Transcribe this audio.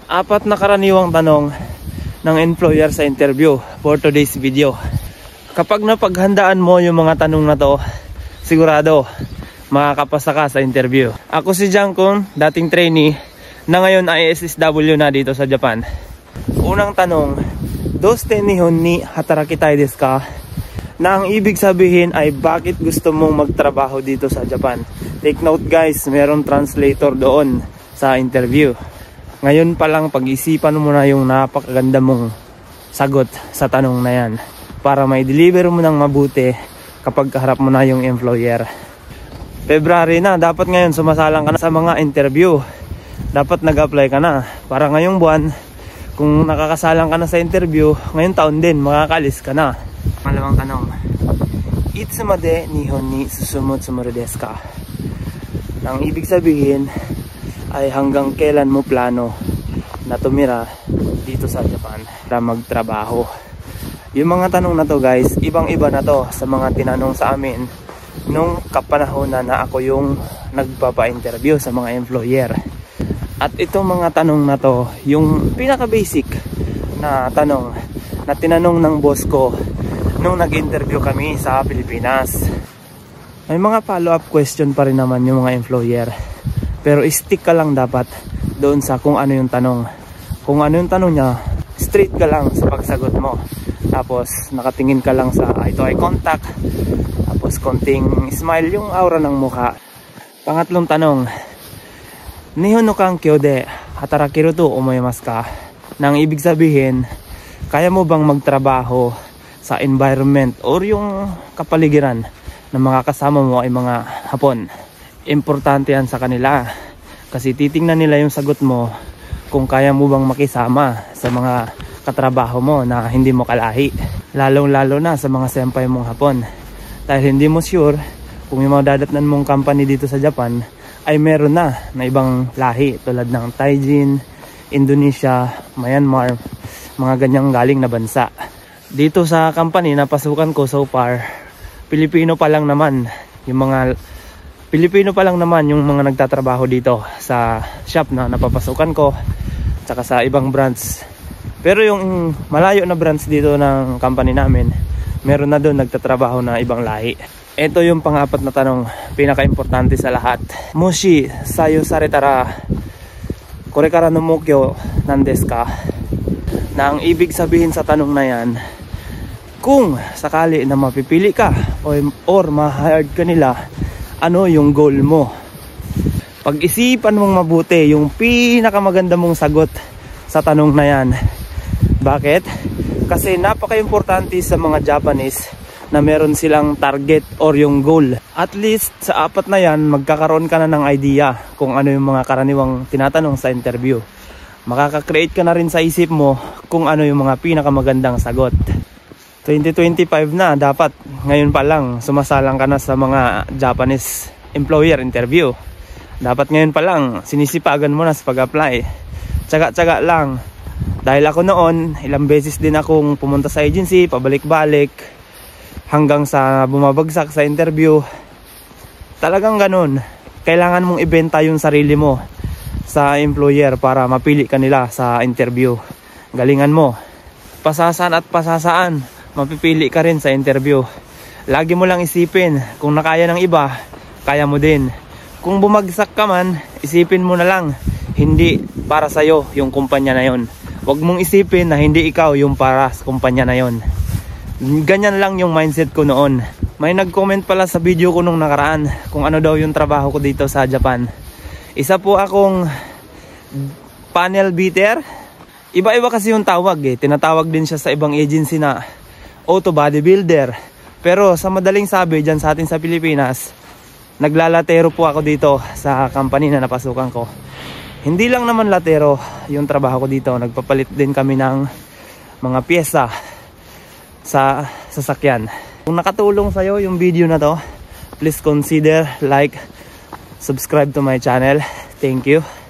Apat na karaniwang tanong ng employer sa interview for today's video. Kapag napaghandaan mo yung mga tanong na to, sigurado makakapasa ka sa interview. Ako si Jankon, dating trainee na ngayon ay SSW na dito sa Japan. Unang tanong, doste nihon ni hatarakitai desu ka? Na ang ibig sabihin ay bakit gusto mong magtrabaho dito sa Japan. Take note guys, meron translator doon sa interview. Ngayon pa lang pag-isipan mo na yung napakaganda mong sagot sa tanong na yan para may deliver mo ng mabuti kapag kaharap mo na yung employer. February na, dapat ngayon sumasalang ka na sa mga interview. Dapat nag-apply ka na para ngayong buwan, kung nakakasalang ka na sa interview, ngayong taon din makakalis ka na. Pangalawang tanong, Itsumade nihon ni susumu desu ka? Ang ibig sabihin ay hanggang kailan mo plano na tumira dito sa Japan para magtrabaho. Yung mga tanong na to guys, ibang-iba na to sa mga tinanong sa amin nung kapanahon na ako yung nagpapa-interview sa mga employer. At itong mga tanong na to, yung pinaka-basic na tanong na tinanong ng boss ko nung nag-interview kami sa Pilipinas. May mga follow-up question pa rin naman yung mga employer. Pero stick ka lang dapat doon sa kung ano yung tanong. Kung ano yung tanong niya, straight ka lang sa pagsagot mo. Tapos nakatingin ka lang sa eye-to-eye contact. Tapos konting smile yung aura ng mukha. Pangatlong tanong, Nihon no kankyo de hatarakiru to omoimasu ka? Nang ibig sabihin, kaya mo bang magtrabaho sa environment or yung kapaligiran ng mga kasama mo ay mga Hapon? Importante yan sa kanila kasi titingnan nila yung sagot mo kung kaya mo bang makisama sa mga katrabaho mo na hindi mo kalahi, lalong-lalo na sa mga senpai mong Hapon, dahil hindi mo sure kung yung mga dadatnan mong company dito sa Japan ay meron na ibang lahi tulad ng Taijin, Indonesia, Myanmar, mga ganyang galing na bansa. Dito sa company na pasukan ko so far, Pilipino pa lang naman yung mga nagtatrabaho dito sa shop na napapasukan ko tsaka sa ibang branch. Pero yung malayo na branch dito ng company namin, meron na doon nagtatrabaho na ibang lahi. Ito yung pang-apat na tanong, pinaka-importante sa lahat. Moshi sayo saretara korekara no mokyo nan desu ka? Na ang ibig sabihin sa tanong na yan, kung sakali na mapipili ka or ma-hired ka nila, ano yung goal mo? Pag-isipan mong mabuti yung pinakamaganda mong sagot sa tanong na yan. Bakit? Kasi napaka-importante sa mga Japanese na meron silang target or yung goal. At least sa apat na yan, magkakaroon ka na ng idea kung ano yung mga karaniwang tinatanong sa interview. Makaka-create ka na rin sa isip mo kung ano yung mga pinakamagandang sagot. 2025 na, dapat ngayon pa lang sumasalang ka na sa mga Japanese employer interview. Dapat ngayon pa lang sinisipagan mo na sa pag-apply. Tsaga-tsaga lang. Dahil ako noon, ilang beses din akong pumunta sa agency, pabalik-balik, hanggang sa bumabagsak sa interview. Talagang ganun. Kailangan mong ibenta yung sarili mo sa employer para mapili ka nila sa interview. Galingan mo. Pasasaan at pasasaan, mapipili ka rin sa interview. Lagi mo lang isipin, kung nakaya ng iba, kaya mo din. Kung bumagsak ka man, isipin mo na lang, hindi para sa'yo yung kumpanya na yon. Huwag mong isipin na hindi ikaw yung para sa kumpanya na yon. Ganyan lang yung mindset ko noon. May nag-comment pala sa video ko nung nakaraan kung ano daw yung trabaho ko dito sa Japan. Isa po akong panel beater. Iba-iba kasi yung tawag eh. Tinatawag din siya sa ibang agency na auto bodybuilder. Pero sa madaling sabi dyan sa atin sa Pilipinas, naglalatero po ako dito sa company na napasukan ko. Hindi lang naman latero yung trabaho ko dito. Nagpapalit din kami ng mga pyesa sa sasakyan. Kung nakatulong sa'yo yung video na to, please consider like, subscribe to my channel. Thank you.